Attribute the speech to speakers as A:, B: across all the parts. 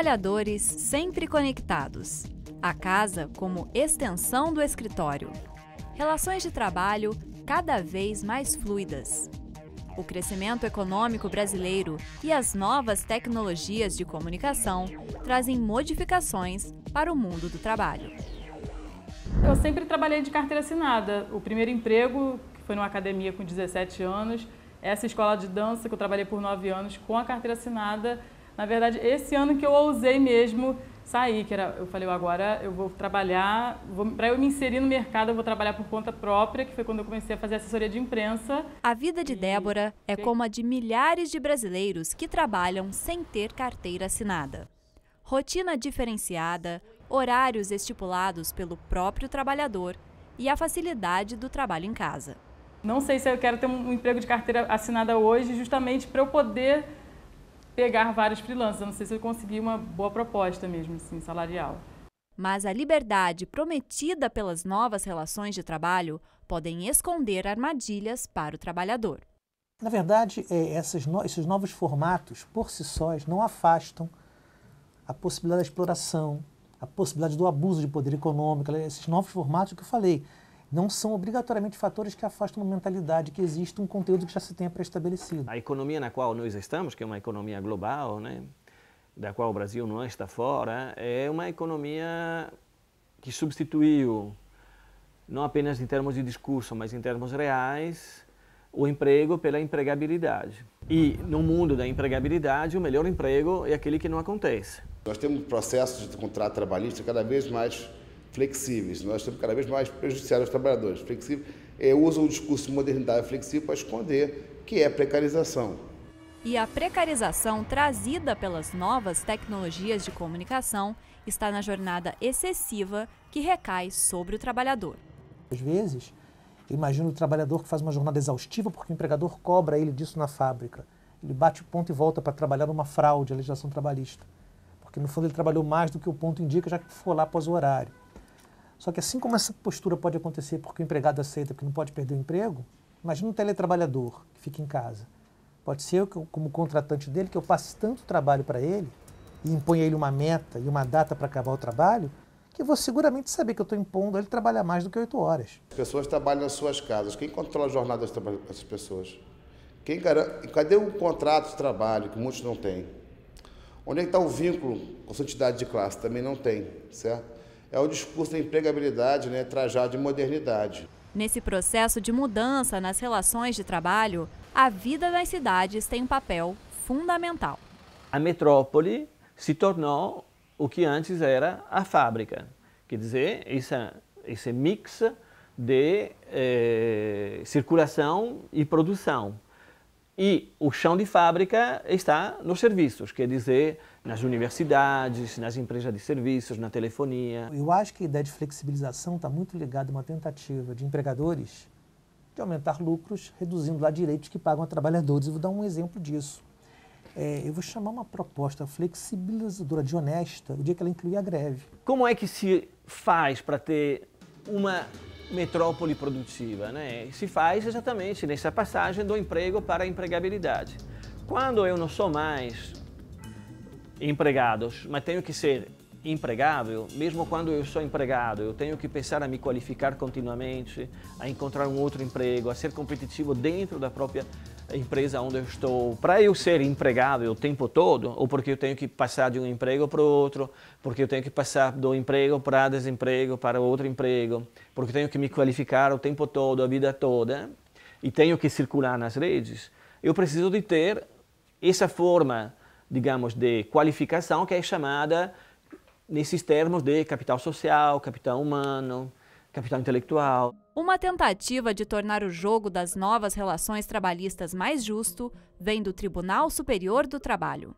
A: Trabalhadores sempre conectados. A casa como extensão do escritório. Relações de trabalho cada vez mais fluidas. O crescimento econômico brasileiro e as novas tecnologias de comunicação trazem modificações para o mundo do trabalho.
B: Eu sempre trabalhei de carteira assinada. O primeiro emprego, que foi numa academia com 17 anos, essa escola de dança que eu trabalhei por 9 anos com a carteira assinada. Na verdade, esse ano que eu ousei mesmo sair, eu falei, agora eu vou trabalhar, para eu me inserir no mercado, eu vou trabalhar por conta própria, que foi quando eu comecei a fazer assessoria de imprensa.
A: A vida de Débora é como a de milhares de brasileiros que trabalham sem ter carteira assinada. Rotina diferenciada, horários estipulados pelo próprio trabalhador e a facilidade do trabalho em casa.
B: Não sei se eu quero ter um emprego de carteira assinada hoje, justamente para eu poder pegar vários freelancers. Eu não sei se eu consegui uma boa proposta mesmo, assim, salarial.
A: Mas a liberdade prometida pelas novas relações de trabalho podem esconder armadilhas para o trabalhador.
C: Na verdade, esses novos formatos, por si sós, não afastam a possibilidade da exploração, a possibilidade do abuso de poder econômico. Esses novos formatos que eu falei não são obrigatoriamente fatores que afastam uma mentalidade, que existe um conteúdo que já se tenha pré-estabelecido.
D: A economia na qual nós estamos, que é uma economia global, né, da qual o Brasil não está fora, é uma economia que substituiu, não apenas em termos de discurso, mas em termos reais, o emprego pela empregabilidade. E no mundo da empregabilidade, o melhor emprego é aquele que não acontece.
E: Nós temos processos de contrato trabalhista cada vez mais flexíveis, nós temos cada vez mais prejudiciais aos trabalhadores. Flexível, usam o discurso de modernidade flexível para esconder que é precarização.
A: E a precarização trazida pelas novas tecnologias de comunicação está na jornada excessiva que recai sobre o trabalhador.
C: Às vezes, eu imagino o trabalhador que faz uma jornada exaustiva porque o empregador cobra ele disso na fábrica. Ele bate o ponto e volta para trabalhar numa fraude, a legislação trabalhista. Porque no fundo ele trabalhou mais do que o ponto indica, já que for lá após o horário. Só que assim como essa postura pode acontecer porque o empregado aceita porque não pode perder o emprego, imagina um teletrabalhador que fica em casa. Pode ser eu, como contratante dele, que eu passe tanto trabalho para ele e imponha a ele uma meta e uma data para acabar o trabalho, que eu vou seguramente saber que eu estou impondo a ele trabalhar mais do que 8 horas.
E: As pessoas trabalham nas suas casas. Quem controla a jornada dessas pessoas? Cadê o contrato de trabalho, que muitos não têm? Onde é que está o vínculo com sua entidade de classe? Também não tem, certo? É o discurso da empregabilidade, né, trajado de modernidade.
A: Nesse processo de mudança nas relações de trabalho, a vida nas cidades tem um papel fundamental.
D: A metrópole se tornou o que antes era a fábrica. Quer dizer, esse mix de circulação e produção. E o chão de fábrica está nos serviços, quer dizer, nas universidades, nas empresas de serviços, na telefonia.
C: Eu acho que a ideia de flexibilização está muito ligada a uma tentativa de empregadores de aumentar lucros, reduzindo lá direitos que pagam a trabalhadores. Eu vou dar um exemplo disso. Eu vou chamar uma proposta flexibilizadora de honesta o dia que ela incluir a greve.
D: Como é que se faz para ter uma metrópole produtiva, né? Se faz exatamente nessa passagem do emprego para a empregabilidade. Quando eu não sou mais empregado, mas tenho que ser empregável, mesmo quando eu sou empregado, eu tenho que pensar a me qualificar continuamente, a encontrar um outro emprego, a ser competitivo dentro da própria empresa onde eu estou. Para eu ser empregável o tempo todo, ou porque eu tenho que passar de um emprego para o outro, porque eu tenho que passar do emprego para desemprego, para outro emprego, porque eu tenho que me qualificar o tempo todo, a vida toda, e tenho que circular nas redes, eu preciso de ter essa forma, digamos, de qualificação que é chamada, nesses termos, de capital social, capital humano, capital intelectual.
A: Uma tentativa de tornar o jogo das novas relações trabalhistas mais justo vem do Tribunal Superior do Trabalho.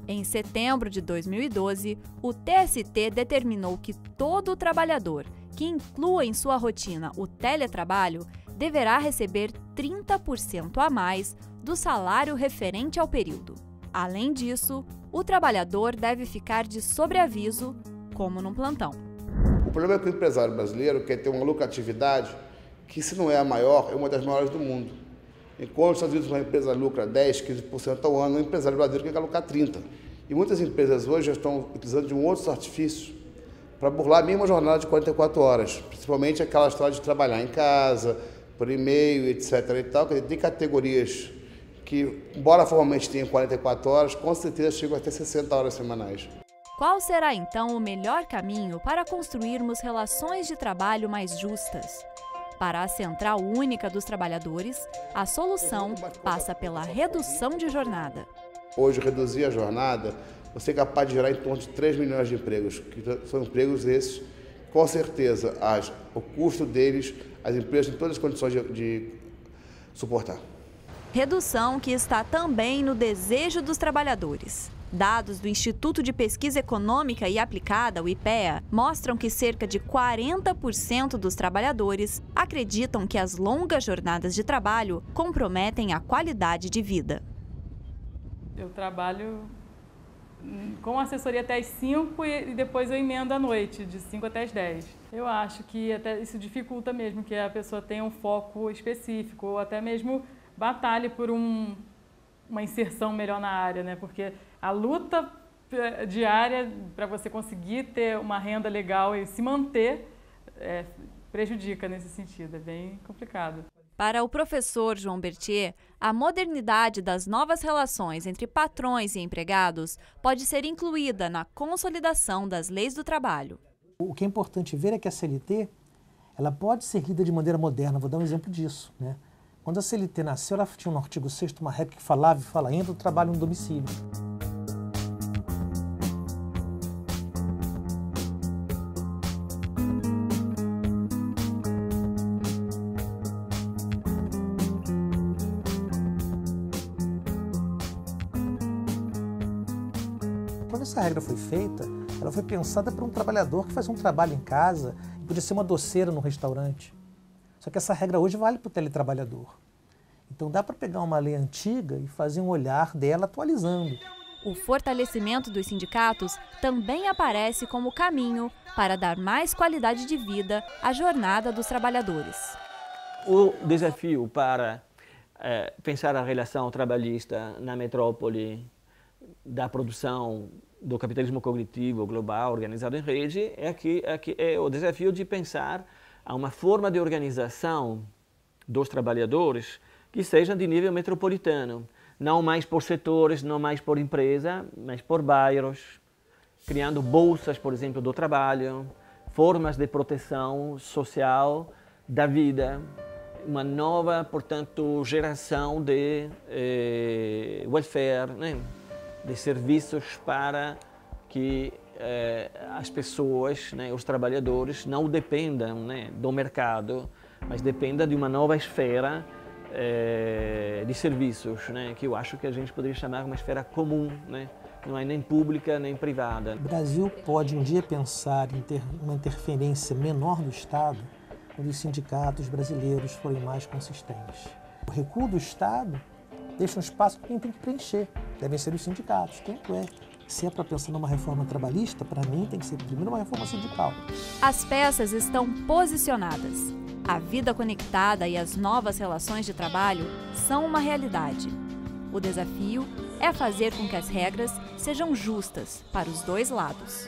A: Em setembro de 2012, o TST determinou que todo trabalhador que inclua em sua rotina o teletrabalho deverá receber 30% a mais do salário referente ao período. Além disso, o trabalhador deve ficar de sobreaviso, como num plantão.
E: O problema é que o empresário brasileiro quer ter uma lucratividade que, se não é a maior, é uma das maiores do mundo. Enquanto os Estados Unidos, uma empresa lucra 10, 15% ao ano, o empresário brasileiro quer lucrar 30%. E muitas empresas hoje já estão utilizando de um outro artifício para burlar a mesma jornada de 44 horas, principalmente aquela história de trabalhar em casa, por e-mail, etc. e tal. Tem categorias que, embora formalmente tenham 44 horas, com certeza chegam até 60 horas semanais.
A: Qual será então o melhor caminho para construirmos relações de trabalho mais justas? Para a Central Única dos Trabalhadores, a solução passa pela redução de jornada.
E: Hoje, reduzir a jornada, você é capaz de gerar em torno de 3 milhões de empregos, que são empregos esses, com certeza, o custo deles, as empresas têm todas as condições de suportar.
A: Redução que está também no desejo dos trabalhadores. Dados do Instituto de Pesquisa Econômica e Aplicada, o IPEA, mostram que cerca de 40% dos trabalhadores acreditam que as longas jornadas de trabalho comprometem a qualidade de vida.
B: Eu trabalho com assessoria até as 5 e depois eu emendo à noite, de 5 até as 10. Eu acho que até isso dificulta mesmo que a pessoa tenha um foco específico ou até mesmo batalhe por uma inserção melhor na área, né? Porque a luta diária para você conseguir ter uma renda legal e se manter prejudica nesse sentido, é bem complicado.
A: Para o professor João Berthier, a modernidade das novas relações entre patrões e empregados pode ser incluída na consolidação das leis do trabalho.
C: O que é importante ver é que a CLT ela pode ser lida de maneira moderna. Vou dar um exemplo disso, né? Quando a CLT nasceu, ela tinha no artigo 6º uma regra que falava e fala ainda do trabalho no domicílio. Quando essa regra foi feita, ela foi pensada para um trabalhador que faz um trabalho em casa e podia ser uma doceira no restaurante. Só que essa regra hoje vale para o teletrabalhador. Então dá para pegar uma lei antiga e fazer um olhar dela atualizando.
A: O fortalecimento dos sindicatos também aparece como caminho para dar mais qualidade de vida à jornada dos trabalhadores.
D: O desafio para pensar a relação trabalhista na metrópole da produção do capitalismo cognitivo global organizado em rede é o desafio de pensar a uma forma de organização dos trabalhadores que seja de nível metropolitano, não mais por setores, não mais por empresa, mas por bairros, criando bolsas, por exemplo, do trabalho, formas de proteção social da vida, uma nova, portanto, geração de welfare, né? De serviços para que as pessoas, né, os trabalhadores, não dependam, né, do mercado, mas dependam de uma nova esfera de serviços, né, que eu acho que a gente poderia chamar uma esfera comum, né, não é nem pública nem privada.
C: O Brasil pode um dia pensar em ter uma interferência menor do Estado quando os sindicatos brasileiros forem mais consistentes. O recuo do Estado deixa um espaço para quem tem que preencher, devem ser os sindicatos, tanto é. Se é para pensar numa reforma trabalhista, para mim tem que ser primeiro uma reforma sindical.
A: As peças estão posicionadas. A vida conectada e as novas relações de trabalho são uma realidade. O desafio é fazer com que as regras sejam justas para os dois lados.